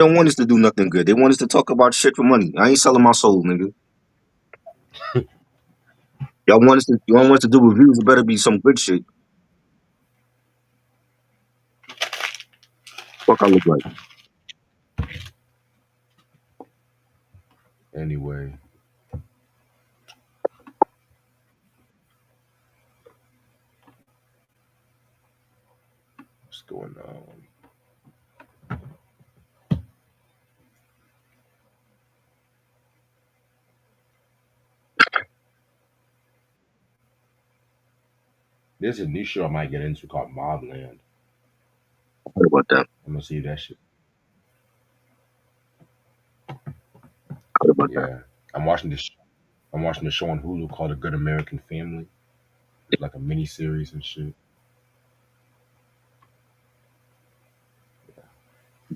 don't want us to do nothing good. They want us to talk about shit for money. I ain't selling my soul, nigga. You want us to do reviews? It better be some good shit. Fuck, I look like. Anyway, what's going on? There's a new show I might get into called Mobland. What about that? I'm gonna see that shit. What about that? Yeah, I'm watching this. I'm watching the show on Hulu called A Good American Family. It's like a mini series and shit.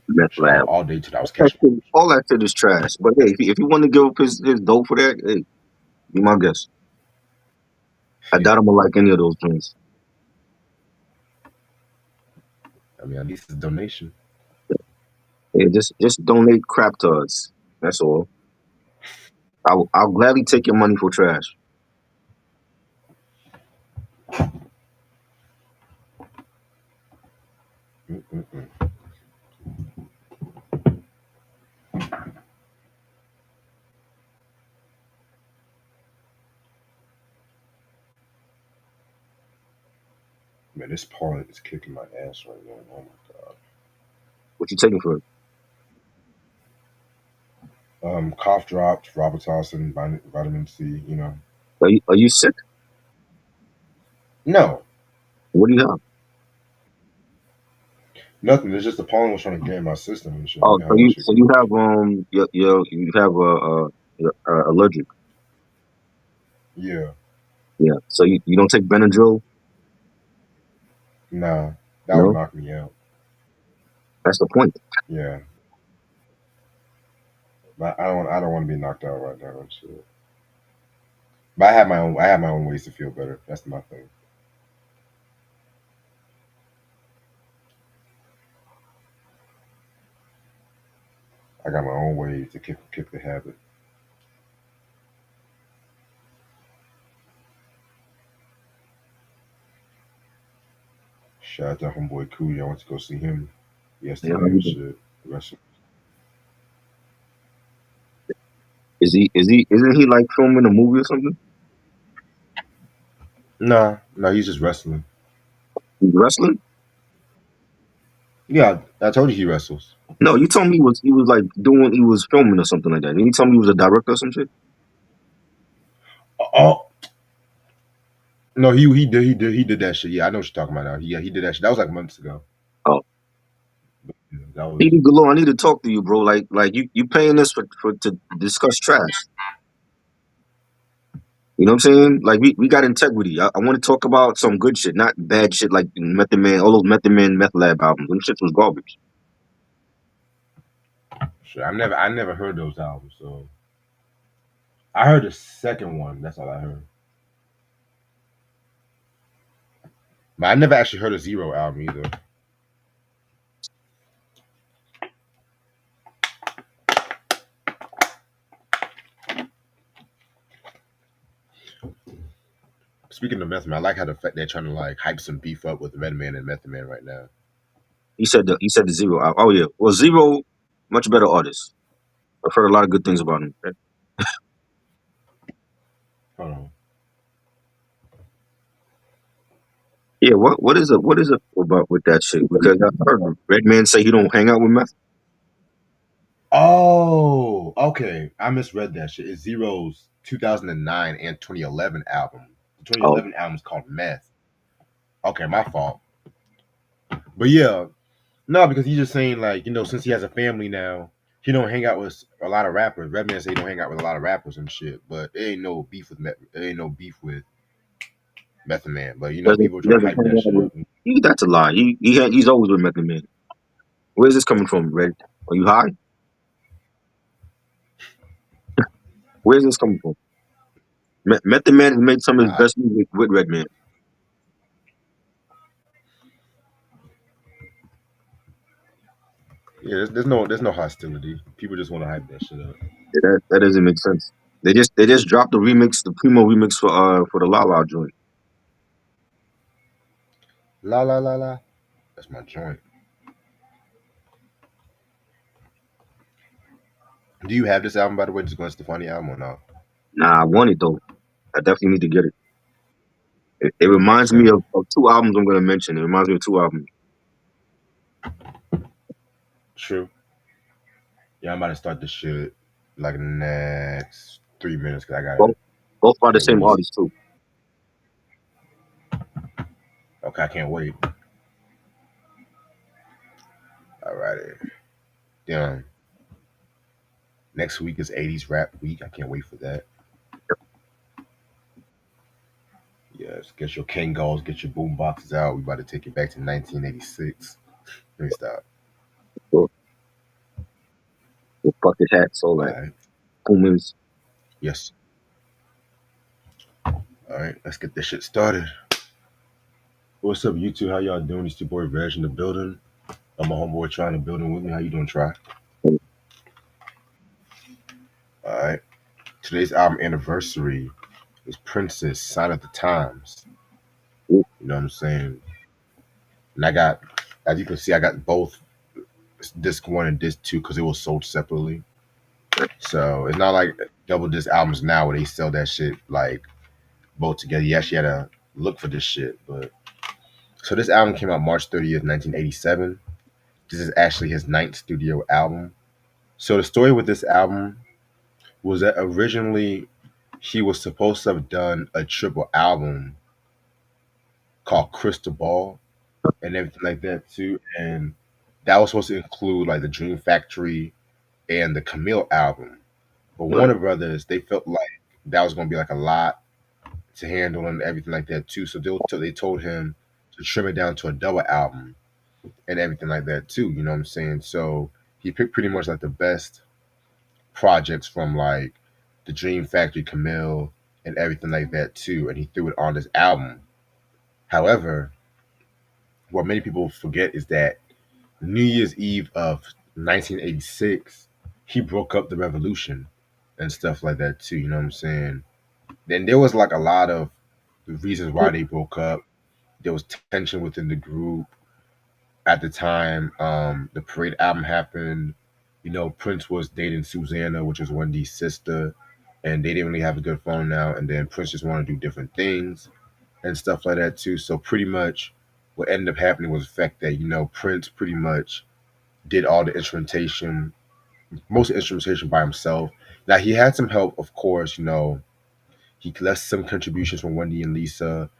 Meth Shit, lab. all day today I was catching. All that shit is trash. But hey, if you want to give up his dough for that, hey, be my guest. I doubt I'm gonna like any of those drinks. I mean, at least it's a donation. Yeah, just donate crap to us. That's all. I'll gladly take your money for trash. Mm-mm-mm. Man, this pollen is kicking my ass right now. Oh my god. What you taking for it? Cough drops, Robitussin, vitamin C. You know. Are you sick? No, What do you have? nothing. It's just the pollen was trying to get in my system and shit. You Oh, know how that shit so you goes. have you have a allergic. Yeah. Yeah. So you don't take Benadryl? Nah, that would No. knock me out. That's the point. Yeah. But I don't want to be knocked out right now and shit. But I have my own ways to feel better. That's my thing. I got my own way to kick the habit. Shout out to homeboy Cootie. I went to go see him Yeah. yesterday and shit. Rest- Isn't he like filming a movie or something? Nah, no, he's just wrestling. He's wrestling? Yeah, I told you he wrestles. No, you told me he was like he was filming or something like that. And you told me he was a director or some shit? Oh no, he did that shit. Yeah, I know what you're talking about now. He did that shit. That was like months ago. Oh. Yeah, that was Edie Galore, I need to talk to you, bro. Like you paying us for to discuss trash. You know what I'm saying? Like we got integrity. I want to talk about some good shit, not bad shit like Method Man, all those Method Man, Meth Lab albums. Them shits was garbage. shit. I never heard those albums. So I heard the second one. That's all I heard. But I never actually heard a Zero album either. Speaking of Method Man, I like how the fact they're trying to like hype some beef up with Redman and Method Man right now. He said the Zero album. Oh yeah, well Zero, much better artist. I've heard a lot of good things about him. Hold on. Yeah, what is it about with that shit? Because I heard Redman say he don't hang out with Meth. Oh, okay. I misread that shit. It's Zero's 2009 and 2011 album. The Oh, 2011 album is called Meth. Okay, my fault. But yeah, no, because he's just saying like since he has a family now, he don't hang out with a lot of rappers. Redman say he don't hang out with a lot of rappers and shit. But there ain't no beef with there ain't no beef with Method Man. But doesn't people are he trying to doesn't hype hang that out shit with? up. That's a lie. He's always with Method Man. Where's this coming from, Red? Are you high? Where's this coming from? Method Man has made some of his I, best music with Redman. Yeah, there's no hostility. People just want to hype that shit up. Yeah, that doesn't make sense. They just dropped the remix, the primo remix for the La La joint. La la la la. That's my joint. Do you have this album by the way? This Gwen Stefani album or no? Nah, I want it though. I definitely need to get it. It reminds me Same. of two albums I'm gonna mention. It reminds me of two albums. True. Yeah, I'm about to start this shit like in the next 3 minutes because I Both gotta both by the get same ready. artist too. Okay, I can't wait. All righty. Damn. Next week is 80s rap week. I can't wait for that. Yes, get your Kangos, get your boom boxes out. We about to take it back to 1986. Let me stop. So, with bucket hats, all All that. right. Pumas. Yes. All right. Let's get this shit started. What's up, you two? How y'all doing? It's your boy Reg in the building. I'm my homeboy trying to building with me. How you doing, Try? All right. Today's album anniversary is Prince's Sign of the Times. You know what I'm saying? And I got, as you can see, I got both disc one and disc two because it was sold separately. So it's not like double disc albums now where they sell that shit like both together. You actually had to look for this shit. But so this album came out March 30th, 1987. This is actually his ninth studio album. So the story with this album was that originally he was supposed to have done a triple album called Crystal Ball and everything like that too. And that was supposed to include like the Dream Factory and the Camille album. But Right. Warner Brothers, they felt like that was going to be like a lot to handle and everything like that too. So they told him to trim it down to a double album and everything like that too. You know what I'm saying? So he picked pretty much like the best projects from like the Dream Factory, Camille, and everything like that too, and he threw it on this album. However, what many people forget is that New Year's Eve of 1986, he broke up the revolution and stuff like that too. You know what I'm saying? Then there was like a lot of reasons why they broke up. There was tension within the group at the time. The Parade album happened. You know, Prince was dating Susanna, which was Wendy's sister, and they didn't really have a good phone now. And then Prince just wanted to do different things and stuff like that too. So pretty much, what ended up happening was the fact that Prince pretty much did all the instrumentation, most of the instrumentation by himself. Now he had some help, of course. He left some contributions from Wendy and Lisa.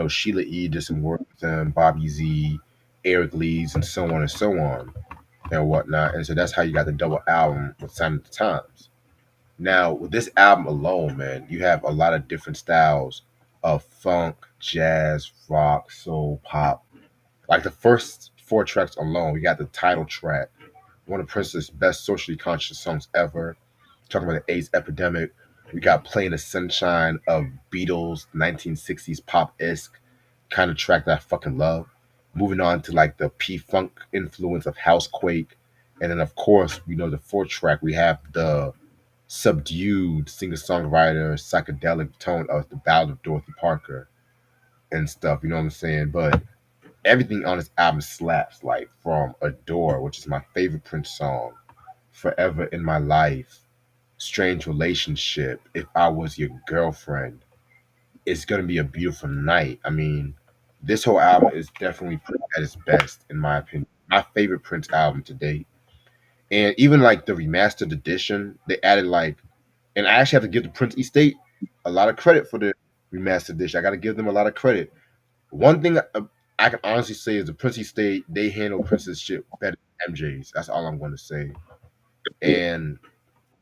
Sheila E. did some work with them, Bobby Z, Eric Leeds, and so on and so on and whatnot. And so that's how you got the double album with Sign of the Times. Now, with this album alone, man, you have a lot of different styles of funk, jazz, rock, soul, pop. Like the first four tracks alone, we got the title track, one of Prince's best socially conscious songs ever, talking about the AIDS epidemic. We got Playing the Sunshine of Beatles 1960s pop esque kind of track that I fucking love. Moving on to like the P Funk influence of Housequake. And then, of course, the fourth track, we have the subdued singer songwriter psychedelic tone of the Ballad of Dorothy Parker and stuff. You know what I'm saying? But everything on this album slaps, like from Adore, which is my favorite Prince song, Forever in My Life, Strange Relationship, If I Was Your Girlfriend, It's Gonna Be a Beautiful Night. I mean, this whole album is definitely at its best, in my opinion. My favorite Prince album to date. And even like the remastered edition, they added like, and I actually have to give the Prince Estate a lot of credit for the remastered edition. I got to give them a lot of credit. One thing I can honestly say is the Prince Estate, they handle Prince's shit better than MJ's. That's all I'm going to say. And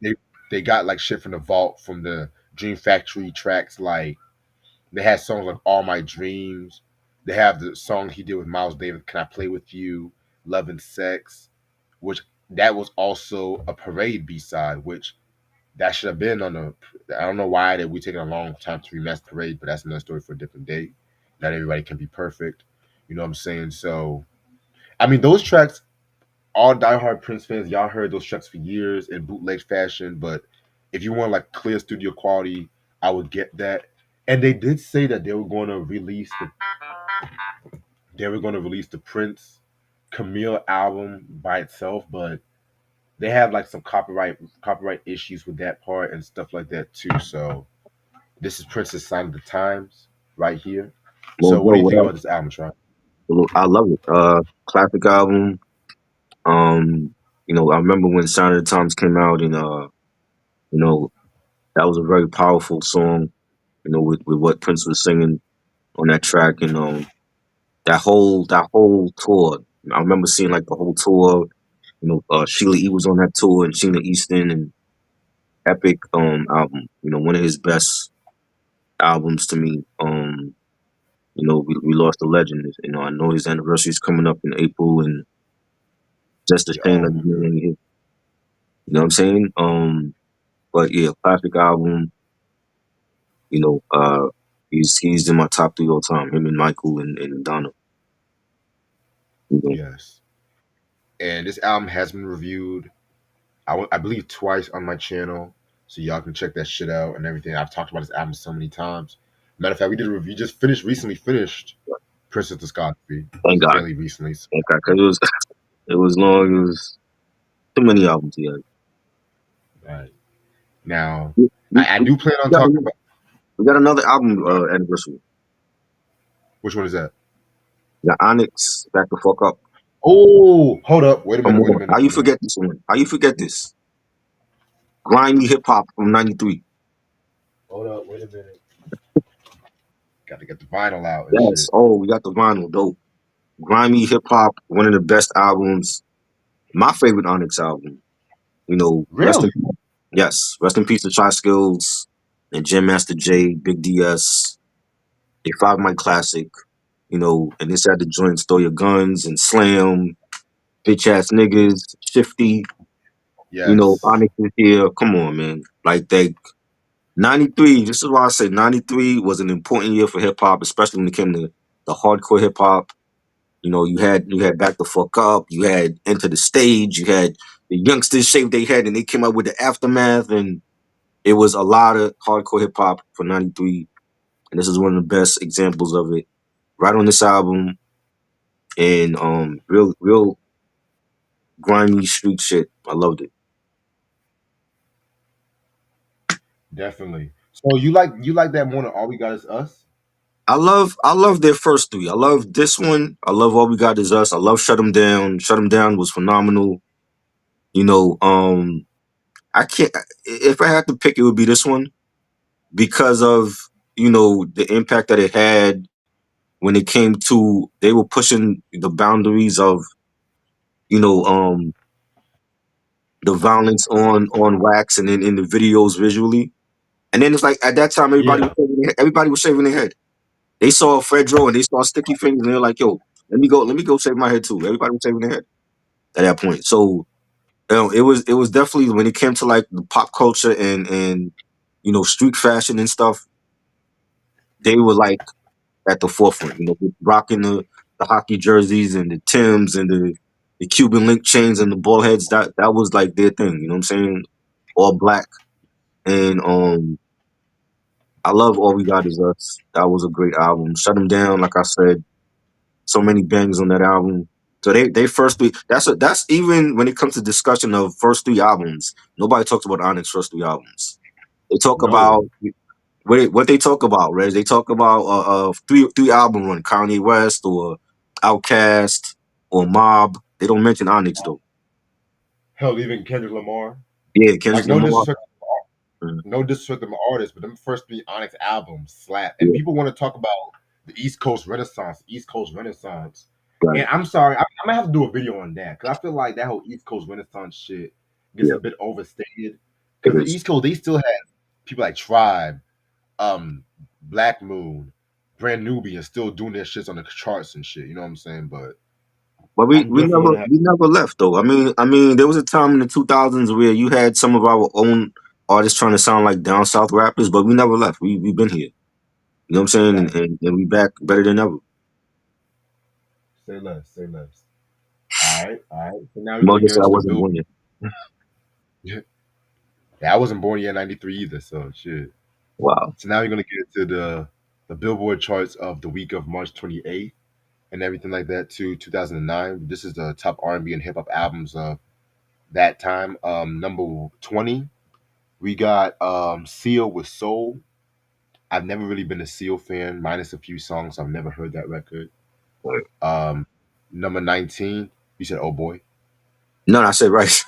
they they got like shit from the vault from the Dream Factory tracks. Like they had songs like All My Dreams. They have the song he did with Miles Davis, Can I Play With You, Love and Sex, which that was also a Parade B-side, which that should have been on the. I don't know why that we taking a long time to remaster Parade, but that's another story for a different day. Not everybody can be perfect. You know what I'm saying? So, I mean, those tracks. all diehard Prince fans, y'all heard those tracks for years in bootleg fashion. But if you want like clear studio quality, I would get that. And they did say that they were going to release the Prince Camille album by itself, but they have like some copyright issues with that part and stuff like that too. So this is Prince's Sign of the Times right here. Well, So what bro, do you what think else? about this album, Tron? Look, I love it. Classic album. I remember when Sign of the Times came out, and you know, that was a very powerful song. With what Prince was singing on that track, and that whole tour. I remember seeing like the whole tour. Sheila E was on that tour, and Sheena Easton, and epic album. One of his best albums to me. We lost a legend. I know his anniversary is coming up in April, and just a Yeah, shame oh that my he god. ain't here. You know what I'm saying? But yeah, classic album. You know, uh, he's in my top three all time. Him and Michael and Donna. You know, Yes. And this album has been reviewed, I believe, twice on my channel. So y'all can check that shit out and everything. I've talked about this album so many times. Matter of fact, we did a review, recently finished Princess Discography thank God. fairly recently. So, Thank God, because it was long. It was too many albums. Yeah. right. Now, We, we, I we do plan on got talking another, about we got another album uh, anniversary. which one is that? We got Onyx, Back the Fuck Up. Oh, hold up. Wait a Come minute. Wait a on. How minute. you Wait a minute. forget this one? How you forget this? Grimy hip hop from '93. Hold up. Wait a minute. Got to get the vinyl out and Yes. shit. Oh, we got the vinyl. Dope. Grimy hip hop, one of the best albums. My favorite Onyx album. Rest Really? in yes, rest in peace to Try Skills and Jam Master Jay, Big DS. They 5 Mic Classic. And this had the joints Throw Your Guns and Slam, Bitch Ass Niggas, Shifty. Yes. Onyx is here. Come on, man. Like they 93, this is why I say 93 was an important year for hip hop, especially when it came to the hardcore hip hop. You had Back the Fuck Up, you had Enter the Stage, you had the youngsters shaved their head and they came up with the Aftermath, and it was a lot of hardcore hip hop for '93, and this is one of the best examples of it. Right on this album, and real grimy street shit. I loved it. Definitely. So you like that more than All We Got Is Us? I love their first three. I love this one. I love All We Got Is Us. I love Shut 'Em Down. Shut 'Em Down was phenomenal. You know, I can't. If I had to pick, it would be this one because of the impact that it had when it came to they were pushing the boundaries of you know um the violence on wax and in the videos visually. And then it's like at that time Yeah. everybody was shaving their head. They saw Fredro and they saw Sticky Fingers and they're like, yo, let me go shave my head too. Everybody was shaving their head at that point. So it was definitely when it came to like the pop culture and street fashion and stuff, they were like at the forefront, with rocking the hockey jerseys and the Tims and the Cuban link chains and the ball heads. That was like their thing, you know what I'm saying? All black. And I love All We Got Is Us. That was a great album. Shut 'Em Down, like I said, so many bangs on that album. So they first three. That's even when it comes to discussion of first three albums. Nobody talks about Onyx first three albums. They talk No. about what they talk about, Reg. They talk about three album run, Kanye West or Outkast or Mob. They don't mention Onyx though. Hell, even Kendrick Lamar. Yeah, Like Kendrick Lamar. Mm, no disrespect to my artists, but them first three Onyx albums slap. And yeah, people want to talk about the East Coast Renaissance, East Coast Renaissance. right. And I'm sorry, I'm gonna have to do a video on that because I feel like that whole East Coast Renaissance shit gets Yeah, a bit overstated. it Because the is. East Coast, they still have people like Tribe, um, Black Moon, Brand Nubian still doing their shits on the charts and shit. You know what I'm saying? But But we I'm we definitely never gonna have. we never left though. I mean, there was a time in the 2000s where you had some of our own artists trying to sound like down south rappers, but we never left. We've been here. You know what I'm saying? And, Right. and, and we back better than ever. Say less. Say less. All right. So now we're Mo gonna just get said I into the wasn't Bill. born yet. Yeah, I wasn't born yet '93 either, so shit. Wow. So now we're gonna get into the Billboard charts of the week of March 28th and everything like that to 2009. This is the top R&B and hip hop albums of that time. Number 20, we got Seal with Soul. I've never really been a Seal fan, minus a few songs. I've never heard that record. Um, Number 19, you said, "Oh boy." No, I said right.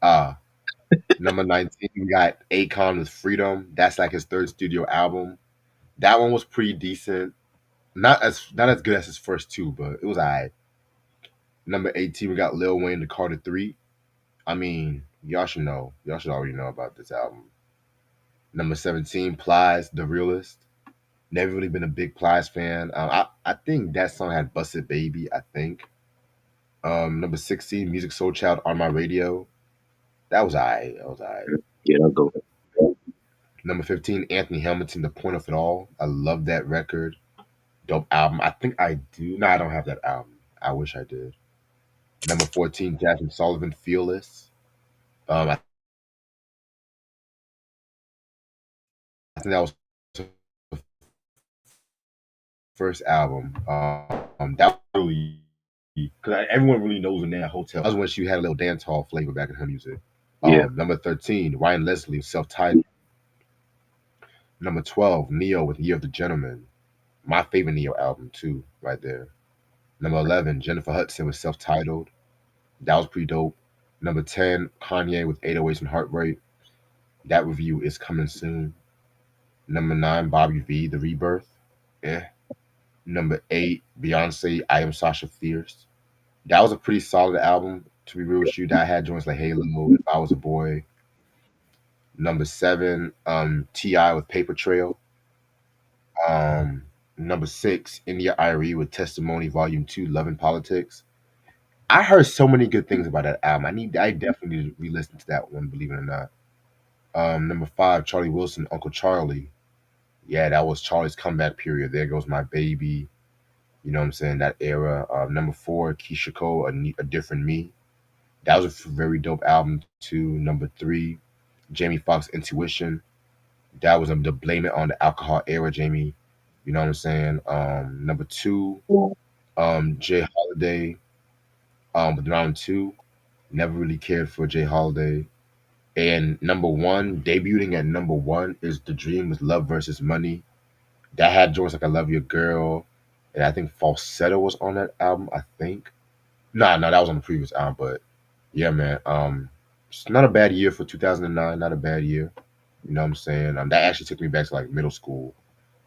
Uh, Number 19, we got Akon with Freedom. That's like his third studio album. That one was pretty decent. Not as good as his first two, but it was alright. Number 18, we got Lil Wayne, The Carter 3. I mean, y'all should know. Y'all should already know about this album. Number 17, Plies, The Realist. Never really been a big Plies fan. I think that song had Busted Baby, I think. Number 16, Music Soul Child, On My Radio. That was alright. That was alright. Yeah, that'll go. Number 15, Anthony Hamilton, The Point of It All. I love that record. Dope album. I think I do. No, I don't have that album. I wish I did. Number 14, Jasmine Sullivan, Fearless. I think that was her first album. That was really because everyone really knows in that hotel. That was when she had a little dance hall flavor back in her music. Yeah. Number 13, Ryan Leslie, self-titled. Number 12, Neo with Year of the Gentleman. My favorite Neo album too, right there. Number 11, Jennifer Hudson with self-titled. That was pretty dope. Number 10, Kanye with 808s and Heartbreak. That review is coming soon. Number 9, Bobby V, The Rebirth. Eh. Number 8, Beyonce, I Am Sasha Fierce. That was a pretty solid album, to be real with you. That had joints like Halo, If I Was a Boy. Number 7, T.I. with Paper Trail. Um, Number 6, India Irie with Testimony Volume 2, Love and Politics. I heard so many good things about that album. I definitely need to re-listen to that one, believe it or not. Number 5, Charlie Wilson, Uncle Charlie. Yeah, that was Charlie's comeback period. There goes my baby. You know what I'm saying? That era. Number 4, Keisha Cole, a Different Me. That was a very dope album too. Number 3, Jamie Foxx, Intuition. That was the Blame It on the Alcohol era, Jamie. You know what I'm saying? Number 2, Jay Holiday. With round 2, never really cared for Jay Holiday. And number 1, debuting at number 1 is The Dream with Love versus Money. That had joints like I Love Your Girl. And I think Falsetto was on that album, I think. Nah, no, that was on the previous album, but yeah, man. It's not a bad year for 2009, not a bad year. You know what I'm saying? That actually took me back to like middle school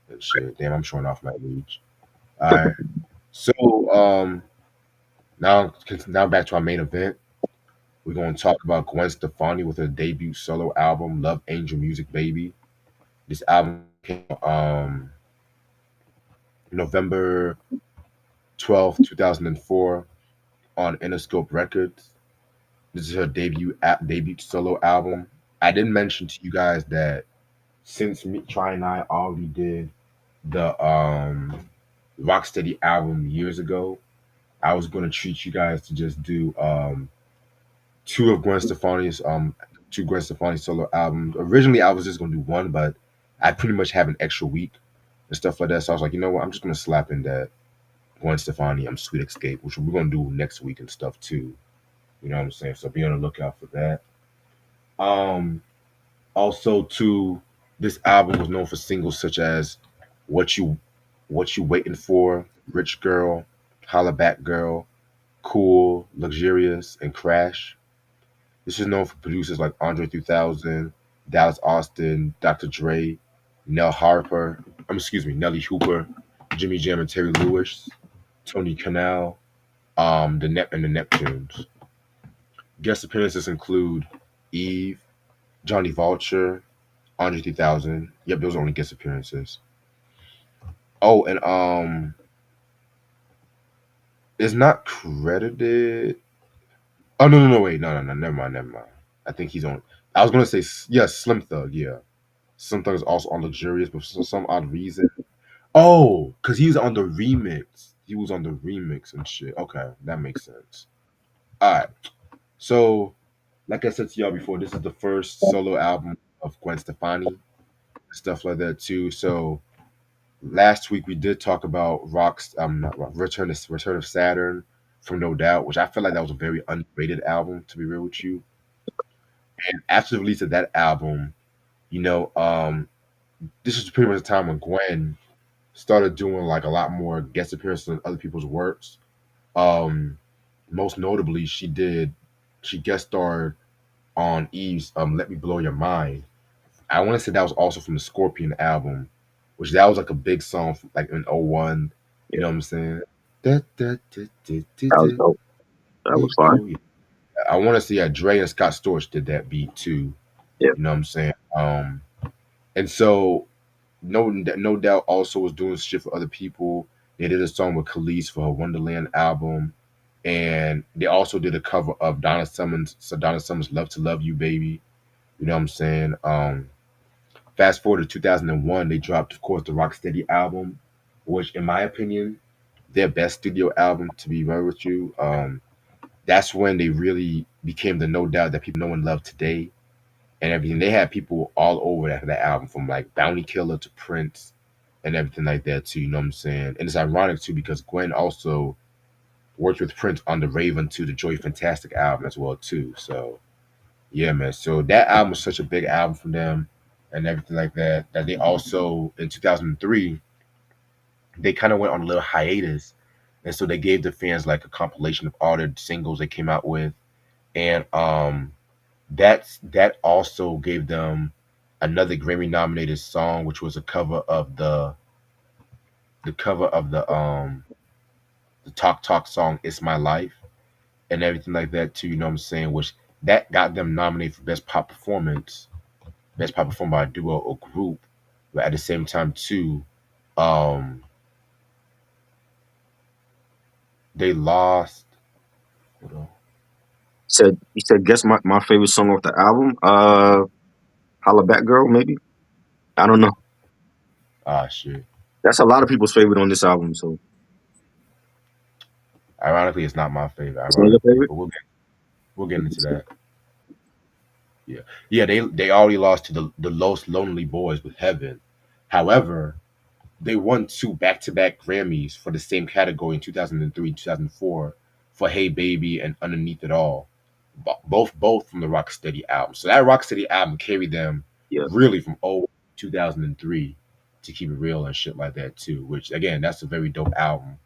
and shit. Damn, I'm showing off my age. All right. So now back to our main event. We're gonna talk about Gwen Stefani with her debut solo album, Love Angel Music Baby. This album came November 12th, 2004 on Interscope Records. This is her debut solo album. I didn't mention to you guys that since me, Try and I already did the Rocksteady album years ago, I was going to treat you guys to just do two of Gwen Stefani's two Gwen Stefani solo albums. Originally, I was just going to do one, but I pretty much have an extra week and stuff like that. So I was like, you know what? I'm just going to slap in that Gwen Stefani Sweet Escape, which we're going to do next week and stuff too. You know what I'm saying? So be on the lookout for that. Um, Also, too, this album was known for singles such as "What You What You Waiting For," "Rich Girl," "Holla Back Girl," "Cool," "Luxurious," and "Crash." This is known for producers like Andre 3000, Dallas Austin, Dr. Dre, Nelly Hooper, Jimmy Jam and Terry Lewis, Tony Canal, the Neptunes. Guest appearances include Eve, Johnny Vulture, Andre 3000. Yep, those are only guest appearances. Oh, and it's not credited. Oh no, wait, no, never mind. I think he's on. I was gonna say yes, Slim Thug. Yeah, Slim Thug is also on Luxurious, but for some odd reason. Oh, because he's on the remix. He was on the remix and shit. Okay, that makes sense. All right. So, like I said to y'all before, this is the first solo album of Gwen Stefani, stuff like that too. So last week we did talk about Rock's not Rock, Return of Saturn from No Doubt, which I feel like that was a very underrated album, to be real with you. And after the release of that album, you know, this is pretty much the time when Gwen started doing like a lot more guest appearances in other people's works. Um, Most notably, she guest starred on Eve's "Let Me Blow Your Mind." I want to say that was also from the Scorpion album, which that was like a big song from, like in '01. You Yeah, know what I'm saying? Da, da, da, da, da, that was da, dope. That me was fine. blow you. I want to say yeah, Dre and Scott Storch did that beat too. Yeah, You know what I'm saying? And so no doubt also was doing shit for other people. They did a song with Khalees for her Wonderland album, and they also did a cover of Donna Summer's "Love to Love You, Baby." You know what I'm saying? Fast forward to 2001, they dropped, of course, the Rocksteady album, which, in my opinion, their best studio album. To be real with you, that's when they really became the No Doubt that people know and love today, and everything. They had people all over that album, from like Bounty Killer to Prince, and everything like that too. You know what I'm saying? And it's ironic too because Gwen also worked with Prince on the Raven to the Joy Fantastic album as well too. So yeah, man. So that album was such a big album for them and everything like that. That they also in 2003 they kind of went on a little hiatus, and so they gave the fans like a compilation of all their singles they came out with, and that also gave them another Grammy nominated song, which was a cover of the Talk Talk song "It's My Life" and everything like that too. You know what I'm saying? Which that got them nominated for best pop performed by a duo or group. But at the same time, too, um, they lost. Hold on. said you said guess my favorite song off the album. Holla Back Girl, maybe. I don't know. Ah, shit. That's a lot of people's favorite on this album. So Ironically, it's not my favorite. it's not your Ironically, favorite. but we'll get into that. Yeah, yeah. They already lost to the Los Lonely Boys with Heaven. However, they won two back-to-back Grammys for the same category in 2003, 2004 for "Hey Baby" and "Underneath It All." Both from the Rocksteady album. So that Rocksteady album carried them Yeah, really from 2003 to keep it real and shit like that too. Which again, that's a very dope album.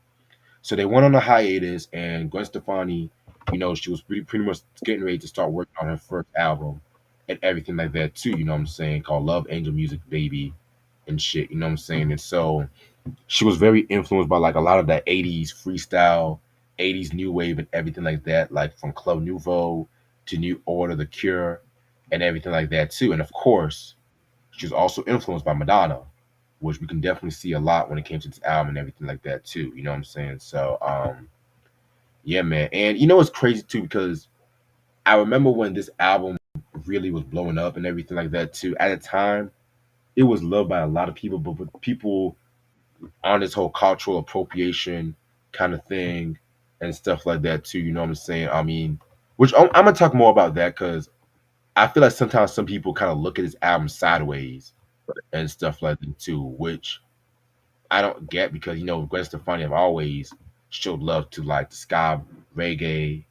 So they went on a hiatus, and Gwen Stefani, she was pretty much getting ready to start working on her first album and everything like that too. You know what I'm saying? Called Love Angel Music Baby and shit. You know what I'm saying? And so she was very influenced by like a lot of that 80s freestyle, 80s new wave and everything like that, like from Club Nouveau to New Order, The Cure, and everything like that too. And of course, she was also influenced by Madonna, which we can definitely see a lot when it came to this album and everything like that too. You know what I'm saying? So yeah, man. And it's crazy too because I remember when this album really was blowing up and everything like that too. At the time, it was loved by a lot of people, but with people on this whole cultural appropriation kind of thing and stuff like that too. You know what I'm saying? I mean, which I'm gonna talk more about that because I feel like sometimes some people kind of look at this album sideways and stuff like that too, which I don't get because Gwen Stefani have always showed love to like the ska reggae.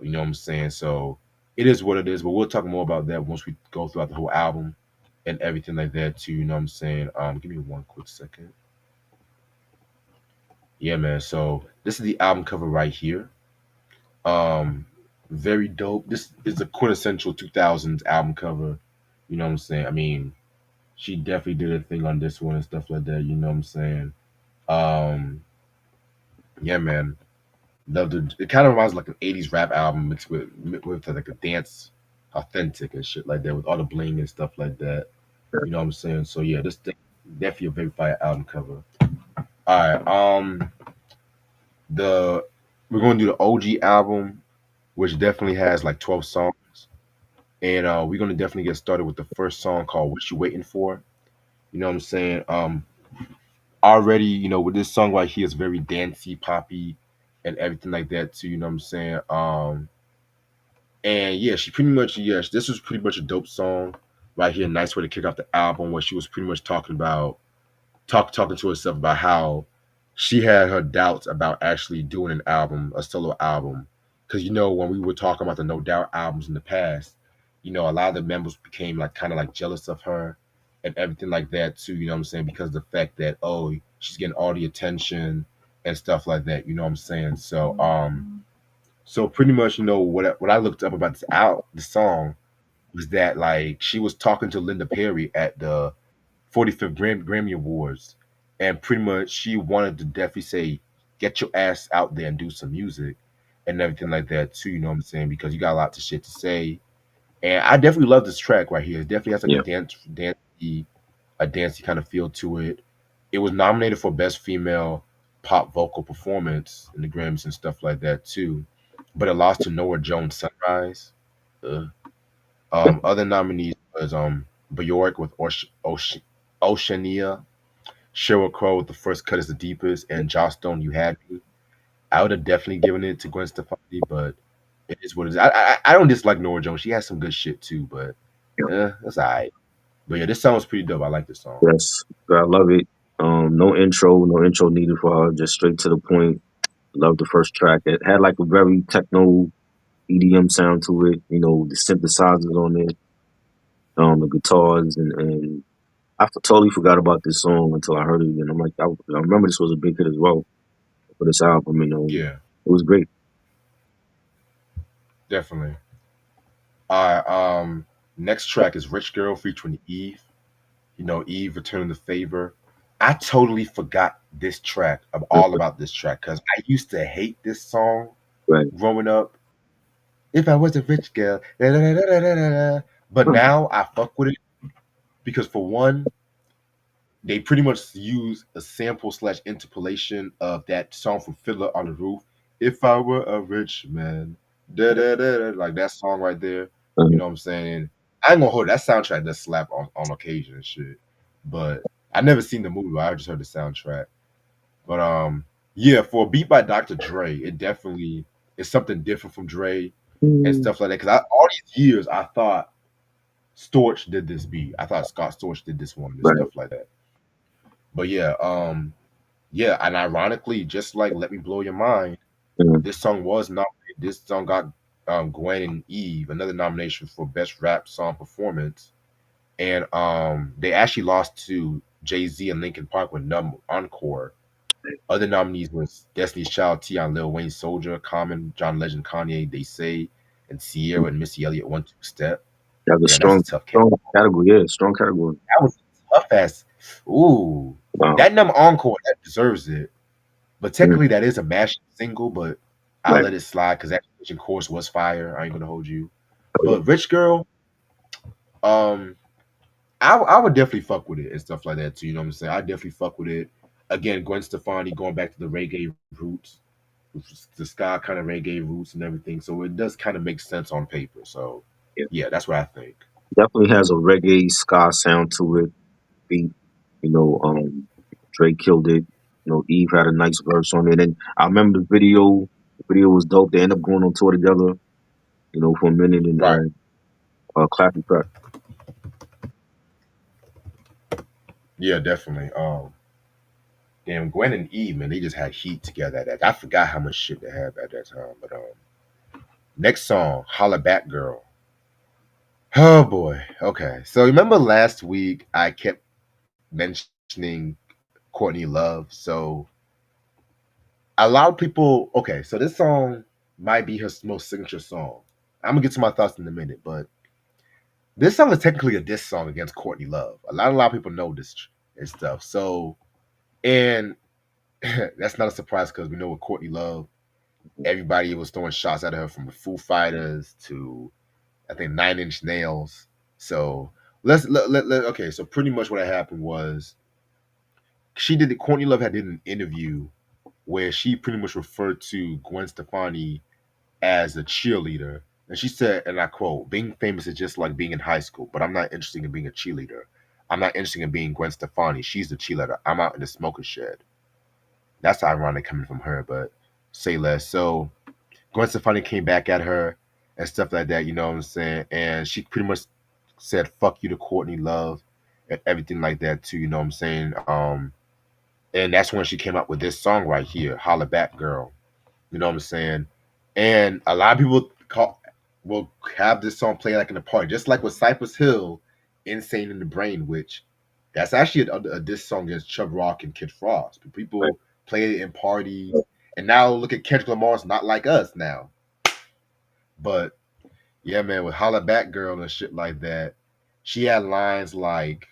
You know what I'm saying? So it is what it is, but we'll talk more about that once we go throughout the whole album and everything like that too. You know what I'm saying? Give me one quick second. Yeah, man. So this is the album cover right here. Um, Very dope. This is a quintessential 2000s album cover. You know what I'm saying? I mean, she definitely did a thing on this one and stuff like that. You know what I'm saying? Um, yeah, man. Loved it. It kind of reminds like an 80s rap album mixed with like a dance authentic and shit like that with all the bling and stuff like that. You know what I'm saying? So yeah, this thing definitely a very fire album cover. All right. The We're going to do the OG album, which definitely has like 12 songs. And we're gonna definitely get started with the first song called "What You Waiting For." You know what I'm saying? already, with this song right here, is very dancey, poppy, and everything like that too. You know what I'm saying? And yeah, she pretty much, yes, this was pretty much a dope song right here. Nice way to kick off the album, where she was pretty much talking about talking to herself about how she had her doubts about actually doing an album, a solo album. Because when we were talking about the No Doubt albums in the past, a lot of the members became like kind of like jealous of her and everything like that too. You know what I'm saying? Because of the fact that, oh, she's getting all the attention and stuff like that. You know what I'm saying? So pretty much, what I looked up about the song was that like she was talking to Linda Perry at the 45th Grammy Awards, and pretty much she wanted to definitely say, "Get your ass out there and do some music," and everything like that too. You know what I'm saying? Because you got a lot of shit to say, and I definitely love this track right here. It definitely has like Yeah. a dancey kind of feel to it. It was nominated for Best Female Pop Vocal Performance in the Grammys and stuff like that too, but it lost to Nora Jones' Sunrise. Ugh. Other nominees was Bjork with Oceania, Sheryl Crow with The First Cut is the Deepest, and Joss Stone, You Had Me. I would have definitely given it to Gwen Stefani, but it is what it is. I don't dislike Nora Jones. She has some good shit too, but Yeah. that's alright. But yeah, this song was pretty dope. I like this song. Yes, I love it. No intro needed for her. Just straight to the point. Love the first track. It had like a very techno EDM sound to it. The synthesizers on it, the guitars, and totally forgot about this song until I heard it again. I'm like, I remember this was a big hit as well for this album. Yeah, It was great. definitely. All right, next track is Rich Girl featuring Eve. Eve returning the favor. I totally forgot this track, of all about this track, because I used to hate this song Right. growing up. If I was a rich girl, da, da, da, da, da, da, da. But now I fuck with it because for one, they pretty much use a sample slash interpolation of that song from Fiddler on the Roof. If I were a rich man, da, da, da, da, like that song right there. You Uh, know what I'm saying? I ain't gonna hold it. That soundtrack does slap on occasion and shit. But I never seen the movie. I just heard the soundtrack. But yeah, for a beat by Dr. Dre, it definitely is something different from Dre and mm, stuff like that. Because all these years, I thought Storch did this beat. I thought Scott Storch did this one and right. stuff like that. But yeah, and ironically, just like "Let Me Blow Your Mind," Mm, this song was nominated. This song got Gwen and Eve another nomination for Best Rap Song Performance, and they actually lost to Jay Z and Linkin Park with Numb Encore. Other nominees was Destiny's Child, T.I. Lil Wayne, Soldier, Common, John Legend, Kanye, They Say, and Sierra and Missy Elliott, One Two Step. that was a Damn, that's a tough cat. strong category. Yeah, strong category. That was tough as. Ooh, Wow. that number encore that deserves it. But Mm, technically, that is a mashup single. But I'll right. let it slide because that course was fire. I ain't gonna hold you. Oh, yeah. But Rich Girl, um, I would definitely fuck with it and stuff like that too. You know what I'm saying? I definitely fuck with it. Again, Gwen Stefani going back to the reggae roots, the ska kind of reggae roots and everything. So it does kind of make sense on paper. So Yeah. yeah, that's what I think. Definitely has a reggae ska sound to it. Beat. Drake killed it. Eve had a nice verse on it, and I remember the video. The video was dope. They ended up going on tour together. For a minute, and Right. clapping track. Yeah, definitely. Damn, Gwen and Eve, man, they just had heat together at that. I forgot how much shit they had at that time. But next song, Holla Back Girl. Oh boy. Okay. So remember last week I kept mentioning Courtney Love. So a lot of people. Okay, so this song might be her most signature song. I'm gonna get to my thoughts in a minute, but this song is technically a diss song against Courtney Love. A lot of people know this and stuff. So and that's not a surprise because we know with Courtney Love, everybody was throwing shots at her from the Foo Fighters to I think 9 Inch Nails. So okay. So pretty much what happened was Courtney Love had did an interview where she pretty much referred to Gwen Stefani as a cheerleader. And she said, and I quote, being famous is just like being in high school, but I'm not interested in being a cheerleader. I'm not interested in being Gwen Stefani. She's the cheerleader. I'm out in the smoker shed. That's ironic coming from her, but say less. So Gwen Stefani came back at her and stuff like that, you know what I'm saying? And she pretty much said, fuck you to Courtney Love and everything like that too, you know what I'm saying? And that's when she came up with this song right here, Holla Back Girl. You know what I'm saying? And a lot of people will have this song play like in a party, just like with Cypress Hill, Insane in the Brain, which that's actually a diss song against Chubb Rock and Kid Frost. Right. People play it in parties. And now look at Kendrick Lamar's Not Like Us now. But yeah, man, with Holla Back Girl and shit like that, she had lines like,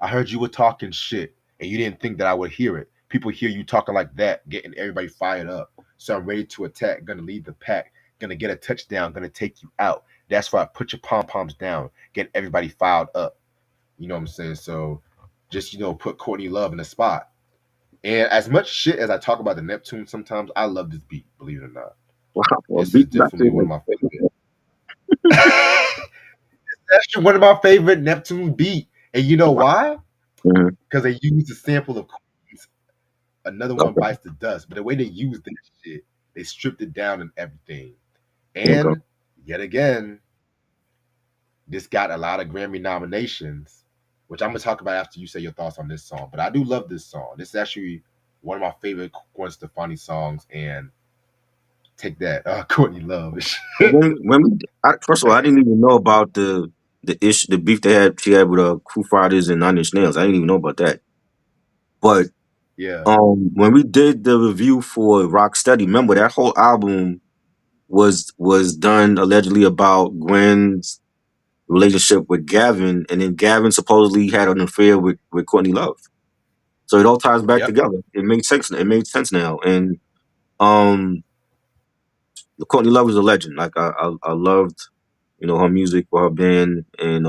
I heard you were talking shit and you didn't think that I would hear it. People hear you talking like that, getting everybody fired up. So I'm ready to attack, gonna lead the pack, gonna get a touchdown, gonna take you out. That's why I put your pom poms down, get everybody fired up. You know what I'm saying? So just, put Courtney Love in the spot. And as much shit as I talk about the Neptune sometimes, I love this beat, believe it or not. Wow. Well, This is beat my definitely one of favorite. my favorite. That's one of my favorite Neptune beat. And you know Wow. why? Hmm. Because they used a sample of Another One Okay. Bites the Dust. But the way they used that shit, they stripped it down and everything. Okay. And yet again, this got a lot of Grammy nominations, which I'm gonna talk about after you say your thoughts on this song. But I do love this song. This is actually one of my favorite Gwen Stefani songs. And take that, Courtney Love. When we first of all, I didn't even know about the beef she had with Foo Fighters and Nine Inch Nails. I didn't even know about that. But Yeah, when we did the review for Rocksteady, remember that whole album was done allegedly about Gwen's relationship with Gavin, and then Gavin supposedly had an affair with Courtney Love. So it all ties back yep, together. It made sense. It made sense now. And um, Courtney Love is a legend. Like I loved her music for her band, and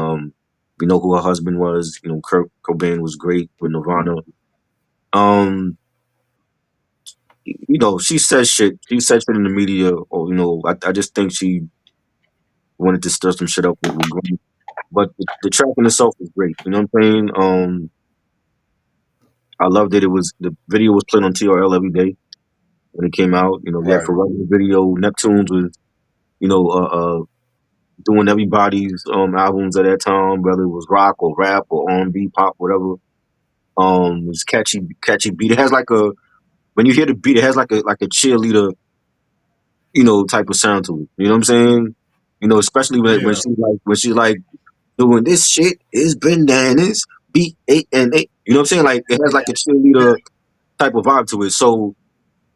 we know who her husband was. Kurt Cobain was great with Nirvana. Um, she said shit. She said shit in the media, or I just think she wanted to stir some shit up with Gwen. But the track in itself was great. You know what I'm saying? I loved it. It was the video was played on TRL every day when it came out. We had right. Pharrell in the video. Neptunes was you know doing everybody's albums at that time, whether it was rock or rap or R&B, pop, whatever. It's catchy beat. It has like a when you hear the beat, it has like a cheerleader, type of sound to it. You know what I'm saying? Especially when Yeah, she's like doing this shit is bananas, BANA. You know what I'm saying? Like it has like a yeah, cheerleader type of vibe to it. So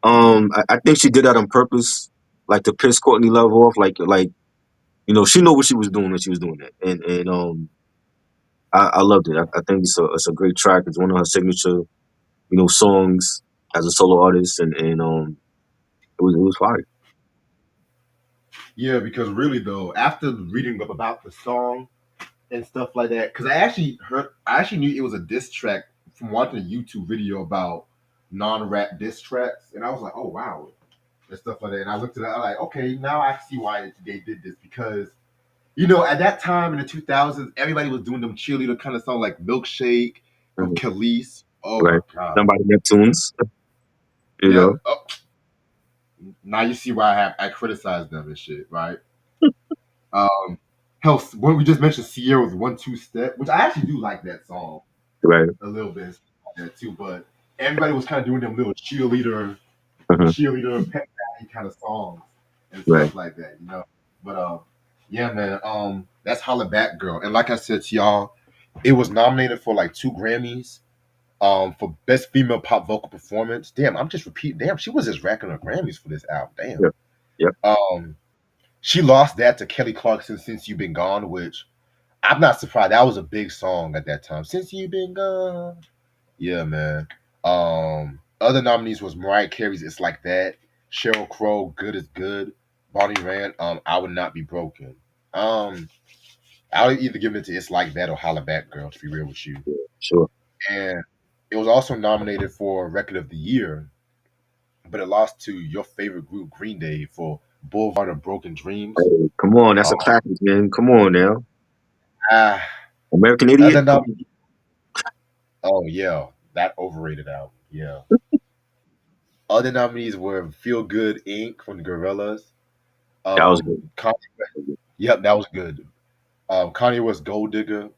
I think she did that on purpose, like to piss Courtney Love off. She knew what she was doing when she was doing that, and I loved it. I think it's a great track. It's one of her signature, songs as a solo artist, and it was fire. yeah. Because really, though, after reading up about the song and stuff like that, because I actually knew it was a diss track from watching a YouTube video about non-rap diss tracks, and I was like, oh wow, and stuff like that. And I looked at it, I'm like, okay, now I see why they did this because at that time in the 2000s, everybody was doing them cheerleader kind of song like Milkshake from Mhm. Khalees. Oh my Right? god. Somebody Neptunes, you Yeah. know. Oh, now you see why I criticize them and shit, right? Um, hell, when we just mentioned Sierra's One Two Step, which I actually do like that song Right? a little bit like that too, but everybody was kind of doing them little Uh-huh. pep rally kind of songs and Right? stuff like that. But yeah, man, that's Holla Back Girl, and like I said to y'all, it was nominated for like 2 Grammys. For best female pop vocal performance. Damn, I'm just repeating. Damn, she was just racking her Grammys for this album. Damn. Yep. Yep. Um, she lost that to Kelly Clarkson Since You've Been Gone, which I'm not surprised. That was a big song at that time. Since You've Been Gone. Yeah, man. Other nominees was Mariah Carey's It's Like That, Sheryl Crow, Good is Good, Bonnie Rand, I Would Not Be Broken. Um, I would either give it to It's Like That or Holla Back Girl, to be real with you. Sure. And it was also nominated for Record of the Year, but it lost to your favorite group, Green Day, for Boulevard of Broken Dreams. Hey, come on, that's Um, a classic, man. Come on now. ah, American Other Idiot. Come on. nominees, oh yeah, that overrated album. Yeah. Other nominees were Feel Good Inc. from the Gorillaz. That was good. Kanye, yep, that was good. Kanye West Gold Digger